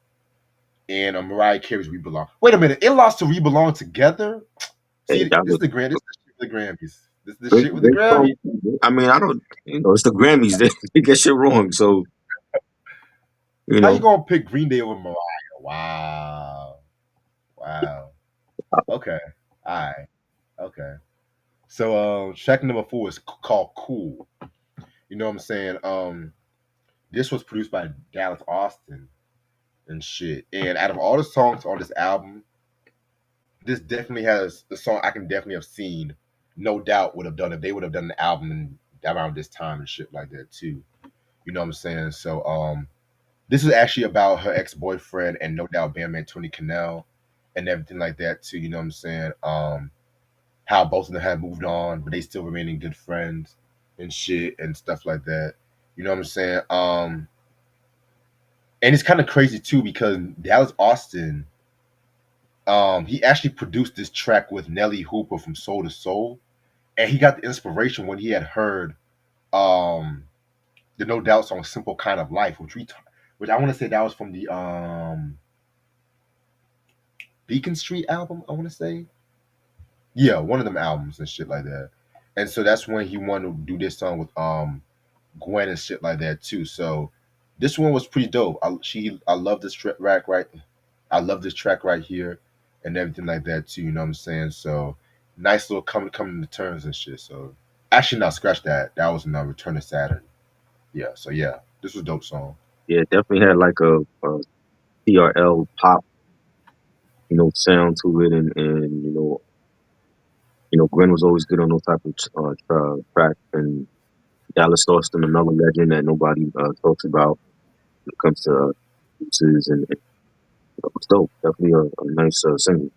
and Mariah Carey's We Belong. Wait a minute, it lost to We Belong together. Hey, See, that this was is the grand. This is the shit with the Grammys. This is the great, shit with the great Grammys. song. I mean, I don't, it's the Grammys. They get shit wrong. So, you How you know, gonna pick Green Day over Mariah? Wow, wow. Okay, all right, okay. So, track number four is called "Cool." You know what I'm saying? This was produced by Dallas Austin and shit. And out of all the songs on this album, this definitely has the song I can definitely have seen. No doubt would have done if they would have done the album around this time and shit like that too. You know what I'm saying? So, this is actually about her ex boyfriend and no doubt bandmate Tony Cannell and everything like that too. You know what I'm saying? How both of them have moved on, but they still remaining good friends and shit and stuff like that. You know what I'm saying? And it's kind of crazy too because Dallas Austin, he actually produced this track with Nelly Hooper from Soul to Soul, and he got the inspiration when he had heard um the No Doubt song "Simple Kind of Life," which I want to say that was from the Beacon Street album. I want to say, yeah, one of them albums and shit like that. And so that's when he wanted to do this song with Gwen and shit like that too. So this one was pretty dope. I love this track right. I love this track right here and everything like that too. You know what I'm saying? So nice little coming to terms and shit. So actually, not scratch that. That was another Return to Saturn. Yeah. So yeah, this was a dope song. yeah, definitely had like a TRL pop, sound to it, and Gwen was always good on those type of tracks, and Dallas Austin, another legend that nobody talks about when it comes to uses, and it's dope. Definitely a nice single.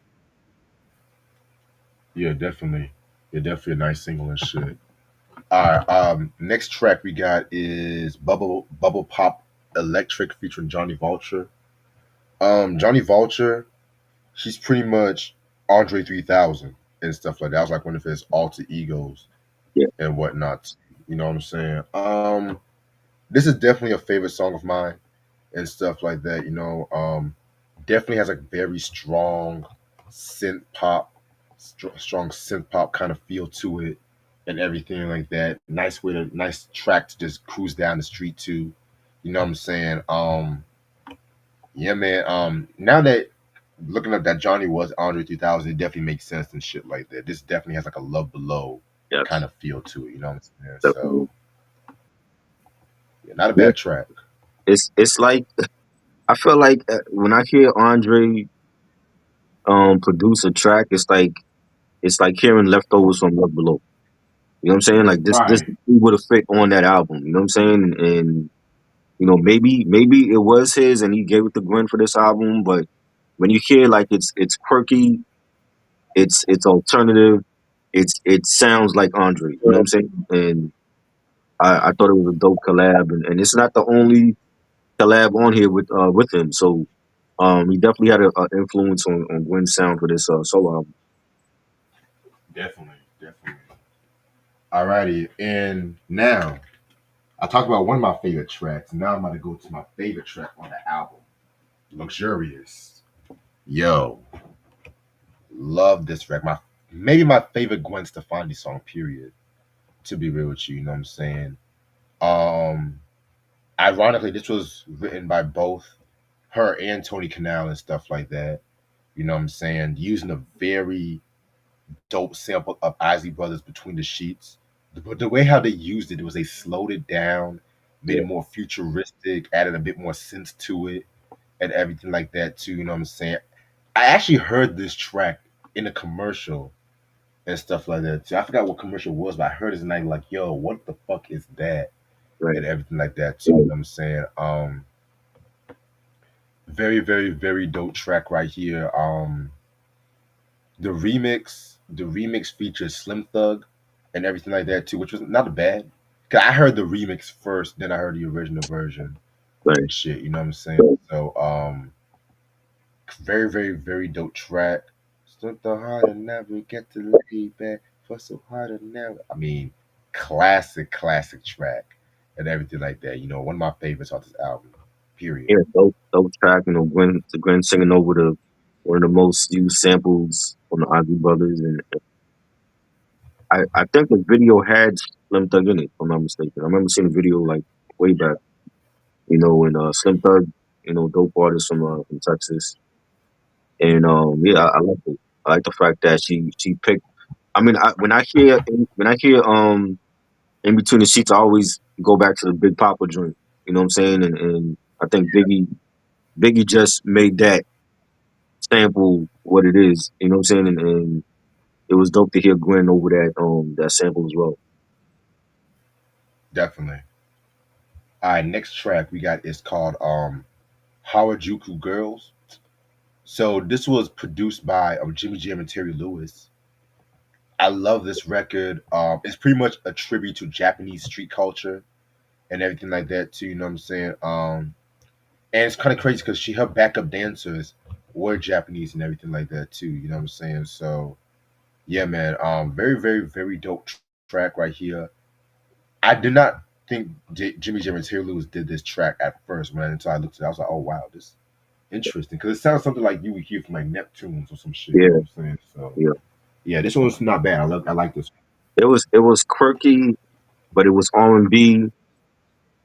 Yeah, definitely. Yeah, definitely a nice single and shit. All right. Next track we got is Bubble Pop Electric featuring Johnny Vulture. Johnny Vulture, she's pretty much Andre 3000 and stuff like that. That was like one of his alter egos Yeah, and whatnot. You know what I'm saying? This is definitely a favorite song of mine and stuff like that. Definitely has a very strong strong synth pop kind of feel to it, and everything like that. Nice track to just cruise down the street to. You know what I'm saying? Yeah, man. Now that looking up that Johnny was Andre 3000, it definitely makes sense and shit like that. This definitely has like a Love Below kind yes, of feel to it. You know what I'm saying? definitely. So yeah, not a Yeah, bad track. it's like I feel like when I hear Andre produce a track, it's like hearing leftovers from Love Below. You know what I'm saying? Like this Right. would have fit on that album. You know what I'm saying? And maybe it was his and he gave it to Gwen for this album, but when you hear like it's quirky, it's alternative, it sounds like Andre. You know what I'm saying? And I thought it was a dope collab, and it's not the only collab on here with him. So he definitely had a influence on Gwen's sound for this solo album. Definitely, definitely. Alrighty, and now I talked about one of my favorite tracks. Now I'm gonna go to my favorite track on the album, "Luxurious." Yo, love this track. Maybe my favorite Gwen Stefani song. Period. To be real with you, you know what I'm saying. Um, Ironically, this was written by both her and Tony Canal and stuff like that. You know what I'm saying? Using a very dope sample of Ozzy Brothers Between the Sheets. But the way how they used it was they slowed it down, made Yeah, it more futuristic, added a bit more sense to it, and everything like that too. You know what I'm saying? I actually heard this track in a commercial and stuff like that too. I forgot what commercial it was, but I heard his name like, yo, what the fuck is that? right. And everything like that too. You know what I'm saying? Very, very, very dope track right here. The remix features Slim Thug and everything like that too, which was not bad. Cause I heard the remix first, then I heard the original version Right. and shit. You know what I'm saying? So Very, very, very dope track. Stuck the hard and never get to lay back for so hard and never. I mean, classic, classic track and everything like that. You know, one of my favorites off this album. Period. Yeah, dope track. You know, Gwen singing over the one of the most used samples on the Ozzy Brothers, and I think the video had Slim Thug in it, if I'm not mistaken. I remember seeing the video like way back. You know, and Slim Thug, you know, dope artist from Texas, and yeah, I like it. I like the fact that she picked. I mean, when I hear in between the sheets, I always go back to the Big Papa joint. You know what I'm saying? And I think Biggie just made that sample what it is. You know what I'm saying? And it was dope to hear Gwen over that sample as well. Definitely. All right, next track we got is called Harajuku Girls. So this was produced by Jimmy Jam and Terry Lewis. I love this record. It's pretty much a tribute to Japanese street culture and everything like that too. You know what I'm saying? And it's kind of crazy because her backup dancers were Japanese and everything like that too. You know what I'm saying? So yeah, man. Very, very, very dope track right here. I did not think Jimmy Jam and Terry Lewis did this track at first, man. Until I looked at it, I was like, oh wow, this interesting because it sounds something like you would hear from like Neptunes or some shit. You know Yeah, what I'm saying? So yeah. yeah, this one's not bad. I like this. It was quirky, but it was R&B.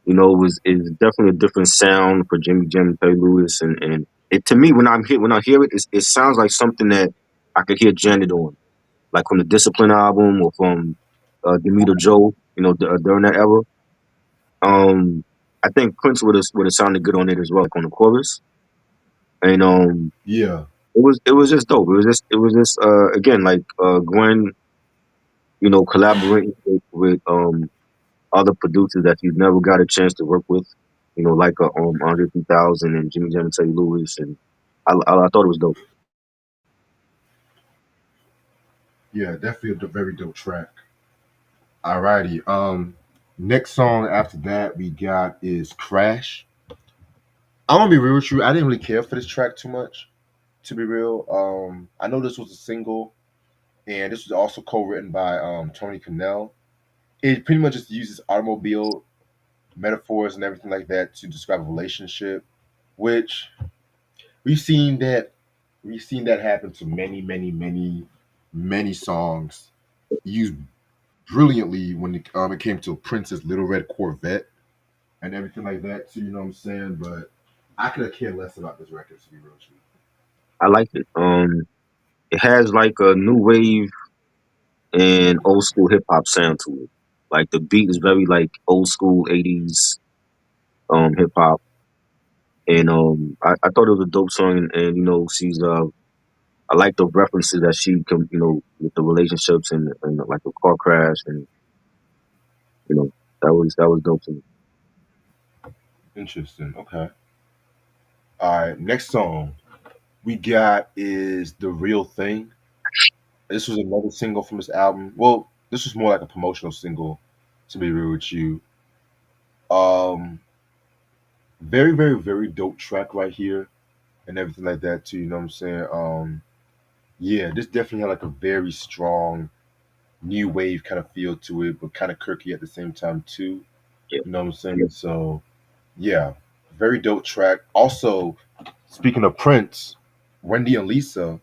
You know, it's definitely a different sound for Jimmy Jam and Terry Lewis, and it to me when I hear it, it sounds like something that I could hear Janet on, like from the Discipline album or from Demeter Joe. You know, during that era. I think Prince would have sounded good on it as well, like on the chorus. And Yeah, it was just dope. It was just again like Gwen, you know, collaborating with other producers that you've never got a chance to work with. You know, like Andre 3000 and Jimmy Jam and Terry Lewis, and I thought it was dope. yeah, definitely a very dope track. Alrighty. Next song after that we got is Crash. I'm gonna be real with you. I didn't really care for this track too much, to be real. I know this was a single, and this was also co-written by Tony Cannell. It pretty much just uses automobile metaphors and everything like that to describe a relationship, which we've seen that we've seen that happen to many, many, many, many songs used brilliantly when it came to Prince's Little Red Corvette and everything like that. So you know what I'm saying? But I could have cared less about this record to be real with you. I liked it. It has like a new wave and old school hip hop sound to it. Like the beat is very like old school '80s hip hop, and I thought it was a dope song, and you know she's I like the references that she can, you know, with the relationships and like the car crash, and you know that was dope to me. Interesting. Okay. All right. Next song we got is The Real Thing. This was another single from this album. Well, this was more like a promotional single, to be real with you. Um, very, very, very dope track right here and everything like that too. You know what I'm saying? Yeah, this definitely had like a very strong new wave kind of feel to it, but kind of quirky at the same time too. Yeah, You know what I'm yeah, saying? So yeah, very dope track. Also, speaking of Prince, Wendy and Lisa,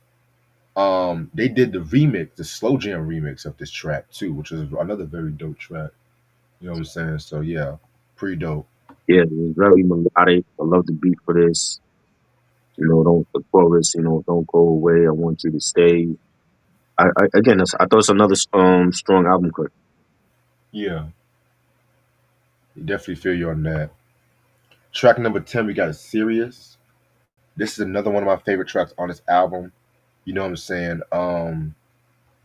they did the remix, the slow jam remix of this track too, which is another very dope track. You know what I'm saying? So yeah, pretty dope. yeah. It was very melodic. I love the beat for this. You know, don't the chorus. You know, don't go away. I want you to stay. Again, I thought it's another strong album cut. Yeah, definitely feel you on that. Track number 10, we got Serious. This is another one of my favorite tracks on this album. You know what I'm saying?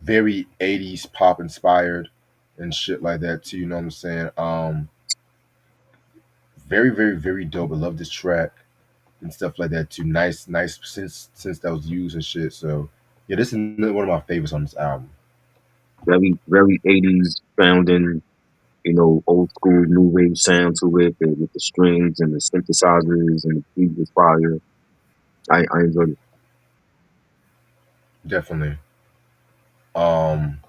Very 80s pop inspired and shit like that too. You know what I'm saying? Very, very, very dope. I love this track and stuff like that too. Nice, nice since that was used and shit. So yeah, this is another one of my favorites on this album. Very 80s sounding. You know, old school new wave sound to it, with the strings and the synthesizers and the beat was fire. I enjoyed it. definitely. Um,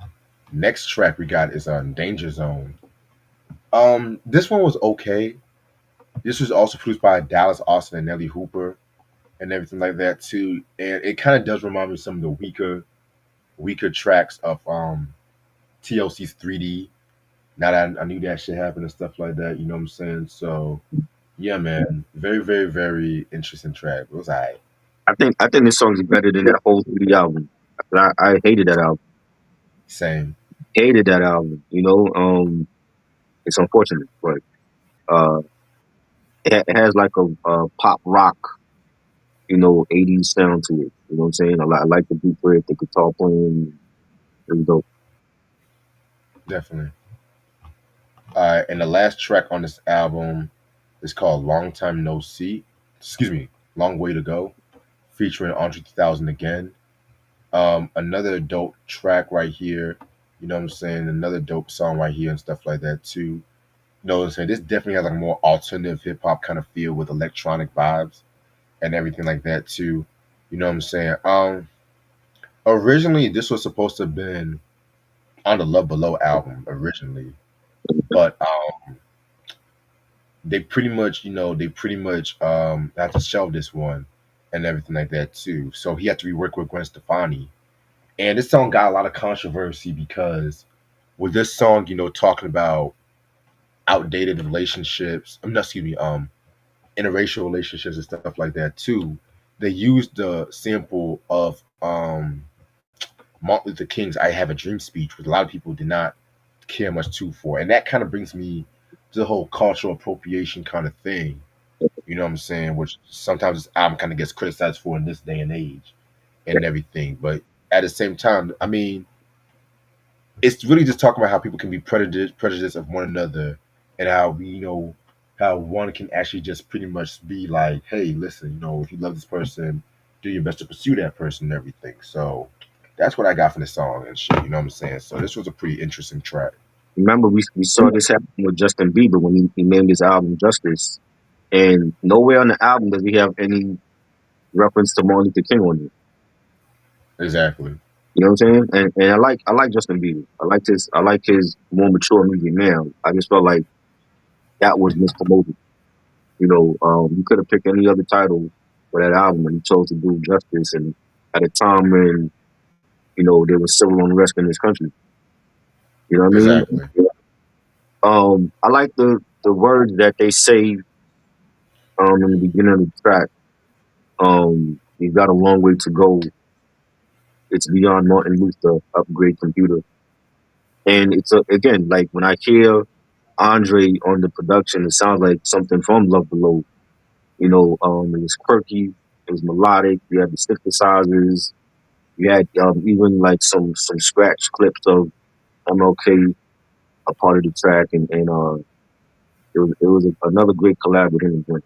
Next track we got is Danger Zone. This one was okay. This was also produced by Dallas Austin and Nelly Hooper and everything like that too. And it kind of does remind me of some of the weaker tracks of TLC's 3D. Now that I knew that shit happened and stuff like that, you know what I'm saying? So yeah, man, very, very, very interesting track. It was alright. I think this song is better than that whole 3D album. I hated that album. Same, Hated that album. It's unfortunate, but uh, it has like a pop rock, 80s sound to it. You know what I'm saying? I like the beat for it, the guitar playing. It was dope. definitely. And the last track on this album is called "Long Time No See." Excuse me, "Long Way to Go," featuring Andre 3000 again. Another dope track right here. You know what I'm saying? Another dope song right here and stuff like that too. You know what I'm saying? This definitely has like a more alternative hip hop kind of feel with electronic vibes and everything like that too. You know what I'm saying? Originally this was supposed to have been on the Love Below album originally, but they pretty much had to shelve this one and everything like that too. So he had to rework with Gwen Stefani. And this song got a lot of controversy because with this song, talking about outdated relationships, I'm not excuse me, interracial relationships and stuff like that too. They used the sample of Martin Luther King's "I Have a Dream" speech, which a lot of people did not care much too for. And that kind of brings me to the whole cultural appropriation kind of thing. You know what I'm saying? Which sometimes this album kind of gets criticized for in this day and age Yeah. and everything. But at the same time, I mean, it's really just talking about how people can be prejudiced of one another, and how how one can actually just pretty much be like, hey, listen, if you love this person, do your best to pursue that person and everything. So that's what I got from the song and shit. You know what I'm saying? So this was a pretty interesting track. Remember, we saw this happen with Justin Bieber when he named his album Justice, and nowhere on the album does he have any reference to Martin Luther King on it. Exactly. You know what I'm saying? And I like Justin Bieber. I like his more mature music now. I just felt like that was mispromoted. You could have picked any other title for that album, and he chose to do Justice. And at a time when there was civil unrest in this country. You know what I mean? Exactly. I like the words that they say in the beginning of the track. You've got a long way to go. It's beyond Martin Luther, upgrade computer. And again, like when I hear Andre on the production, it sounds like something from Love Below. It was quirky, it was melodic. You had the synthesizers. You had even like some scratch clips of MLK a part of the track, and it was another great collab with him and Gwen.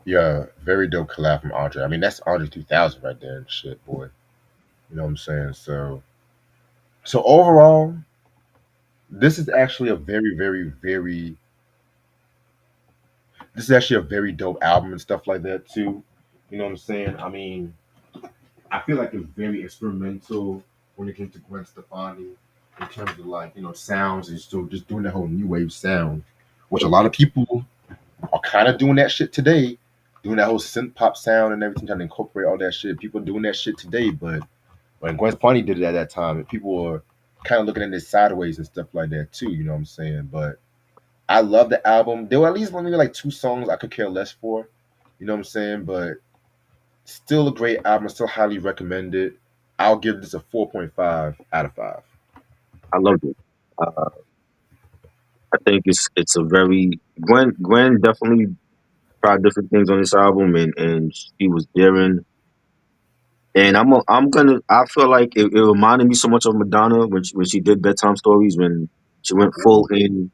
Yeah, very dope collab from Andre. I mean, that's Andre 2000 right there and shit, boy. You know what I'm saying? So overall, this is actually a very, very, very this is actually a very dope album and stuff like that too. You know what I'm saying? I mean, I feel like it's very experimental when it came to Gwen Stefani in terms of like sounds and still just doing that whole new wave sound, which a lot of people are kind of doing that shit today, doing that whole synth pop sound and everything, trying to incorporate all that shit. People doing that shit today, but when Gwen Stefani did it at that time, people were kind of looking at it sideways and stuff like that too. You know what I'm saying? But I love the album. There were at least maybe like two songs I could care less for. You know what I'm saying? But still a great album. Still highly recommended. I'll give this a 4.5 out of 5. I loved it. Uh, I think it's a very Gwen definitely tried different things on this album, and she was daring. And I feel like it reminded me so much of Madonna when she did bedtime stories, when she went full in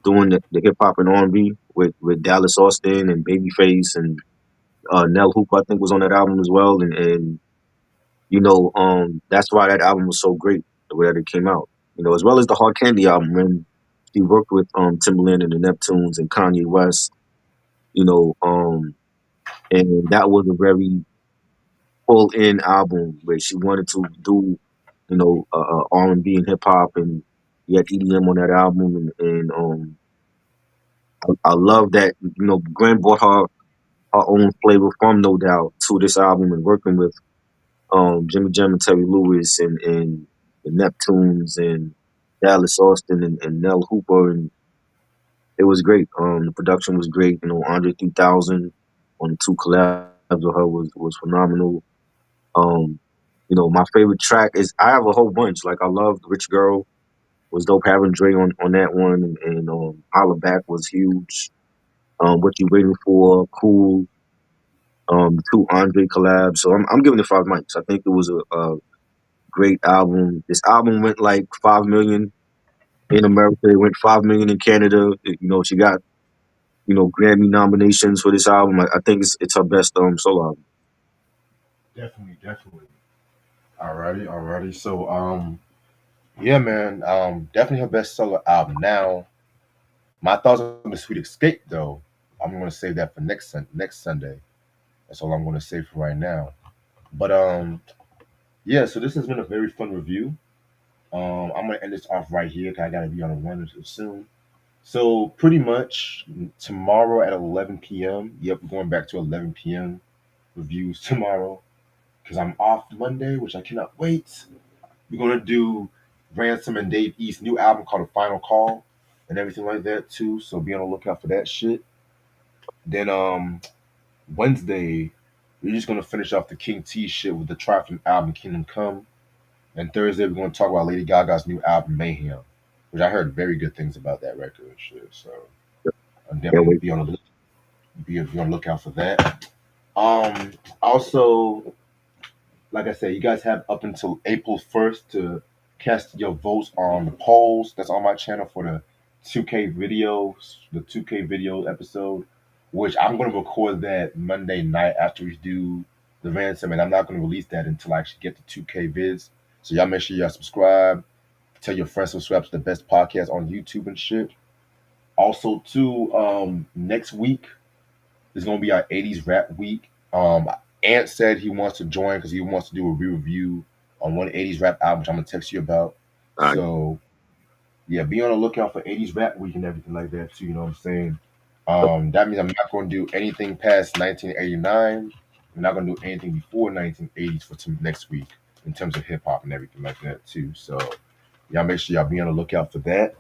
doing the hip hop and R&B with Dallas Austin and Babyface, and Nell Hooper, I think, was on that album as well. And that's why that album was so great the way that it came out. As well as the Hard Candy album, when she worked with Timbaland and the Neptunes and Kanye West. you know, um, and that was a very full in album where she wanted to do, R&B and hip hop, and you had EDM on that album, and I love that. Gwen brought her own flavor from No Doubt to this album, and working with Jimmy Jam and Terry Lewis, and the Neptunes, and Dallas Austin, and Nell Hooper, and it was great. The production was great. Andre 3000 on the two collabs with her was phenomenal. Um, my favorite track is, I have a whole bunch. Like, I loved Rich Girl, was dope having Dre on that one, and Holla Back was huge. What You Waiting For, Cool, two Andre collabs. So I'm giving it 5 mics. I think it was a great album. This album went like 5 million in America. It went 5 million in Canada. She got Grammy nominations for this album. I think it's her best solo album. Definitely, definitely. Alrighty, alrighty. So, yeah, man. Definitely her best solo album. Now, my thoughts on the Sweet Escape, though, I'm gonna save that for next Sunday. That's all I'm gonna say for right now. But yeah. So this has been a very fun review. I'm gonna end this off right here because I gotta be on a run soon. So pretty much tomorrow at 11 p.m. Yep, we're going back to 11 p.m. reviews tomorrow because I'm off Monday, which I cannot wait. We're gonna do Ransom and Dave East's new album called The Final Call and everything like that too. So be on the lookout for that shit. Then Wednesday, we're just gonna finish off the King T shit with the Triumphant album Kingdom Come. And Thursday we're gonna talk about Lady Gaga's new album Mayhem, which I heard very good things about that record and shit. So I'm Can't definitely wait. be on the lookout for that. Also, like I said, you guys have up until April 1st to cast your votes on the polls that's on my channel for the 2K videos, the 2K video episode, which I'm going to record that Monday night after we do the ransom, and I'm not going to release that until I actually get the 2K vids. So y'all make sure y'all subscribe. Tell your friends to subscribe to the best podcast on YouTube and shit. Also, too, next week is going to be our 80s rap week. Ant said he wants to join because he wants to do a review on one 80s rap album, which I'm gonna text you about. All right. So yeah, be on the lookout for 80s rap week and everything like that too. You know what I'm saying? That means I'm not going to do anything past 1989. I'm not going to do anything before 1980s for next week in terms of hip hop and everything like that too. So y'all make sure y'all be on the lookout for that.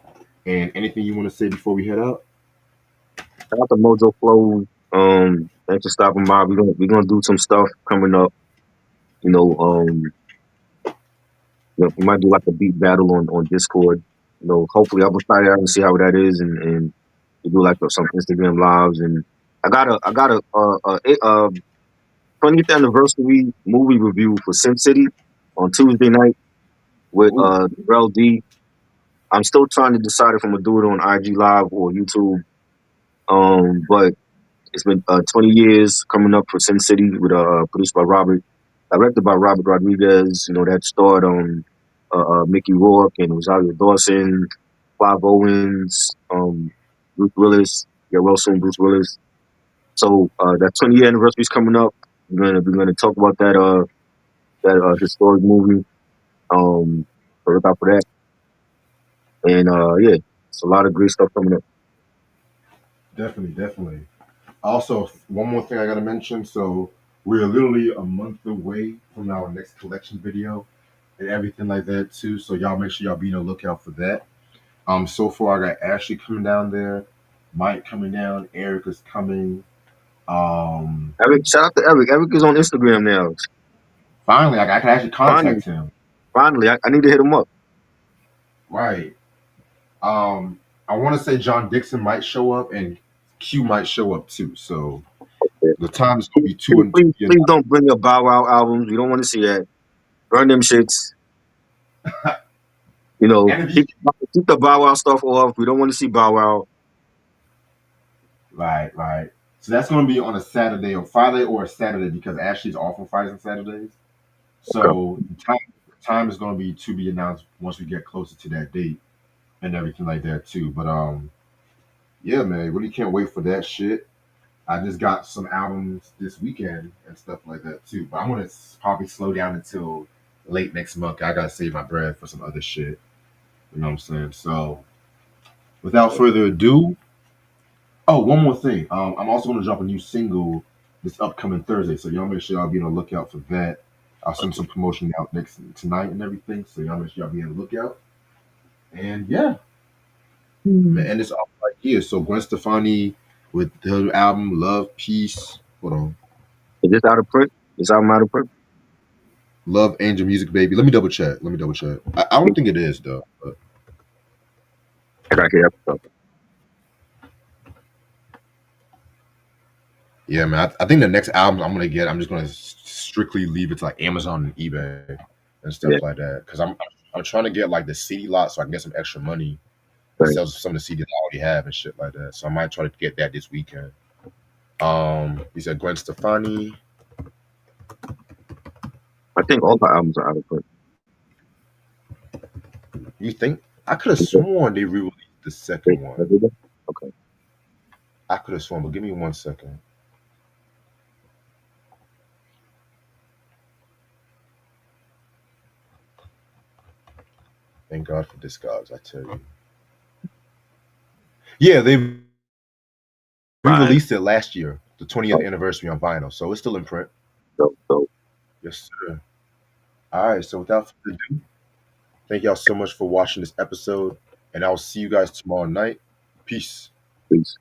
And anything you want to say before we head out? Shout out to Mojo Flow. Thanks for stopping by. We're gonna do some stuff coming up. You know, um, we might do like a beat battle on Discord. Hopefully I'm gonna try that out and see how that is, and we do like some Instagram lives. And I got a 20th anniversary movie review for Sin City on Tuesday night with Ooh, Rel D. I'm still trying to decide if I'm gonna do it on IG Live or YouTube. But it's been 20 years coming up for Sin City, with produced by Robert, directed by Robert Rodriguez. That starred Mickey Rourke and Rosario Dawson, Clive Owens, Bruce Willis. Yeah, real soon Bruce Willis. So that 20-year anniversary is coming up. We're gonna talk about that historic movie. So look out for that. And yeah, it's a lot of great stuff coming up. definitely, definitely. Also, one more thing I gotta mention. So we're literally a month away from our next collection video and everything like that too. So y'all make sure y'all be on the lookout for that. So far I got Ashley coming down there, Mike coming down, Eric is coming. Um, Eric, shout out to Eric. Eric is on Instagram now. Finally, I can actually Finally, contact him. finally, I need to hit him up. Right. Um, I want to say John Dixon might show up and Q might show up too. So the time is gonna be two Please, and two. please, please don't bring your Bow Wow albums. We don't want to see that. Burn them shits. And if you Keep the Bow Wow stuff off. We don't want to see Bow Wow. right, right. So that's going to be on a Saturday or Friday or a Saturday because Ashley's off on Fridays and Saturdays. Okay. So time is going to be announced once we get closer to that date and everything like that too. But yeah, man, really can't wait for that shit. I just got some albums this weekend and stuff like that too. But I'm gonna probably slow down until late next month. I gotta save my bread for some other shit. You know what I'm saying? So without further ado, oh, one more thing. I'm also gonna drop a new single this upcoming Thursday. So y'all make sure y'all be on the lookout for that. I'll send some promotion out next tonight and everything. So y'all make sure y'all be on the lookout. And yeah, I'm gonna Mm. end this off right here. So Gwen Stefani with her album Love, Peace. Hold on. Is this out of print? This album out of print? Love Angel Music Baby. Let me double check. Let me double check. I don't think it is though. But I got here episode. yeah, man. I think the next album I'm gonna get, I'm just gonna strictly leave it to like Amazon and eBay and stuff Yeah, like that. Because I'm trying to get like the CD lot so I can get some extra money and right. sell some of the CDs I already have and shit like that. So I might try to get that this weekend. He said Gwen Stefani. I think all the albums are out of print. You think? I could have Is it- sworn they re-released the is second one. it- Okay. I could have sworn, but give me 1 second. Thank God for Discogs, I tell you. Yeah, they Right. re-released it last year, the 20th Oh, anniversary on vinyl, so it's still in print. so Yes, sir. All right, so without further ado, thank y'all so much for watching this episode, and I'll see you guys tomorrow night. Peace. please.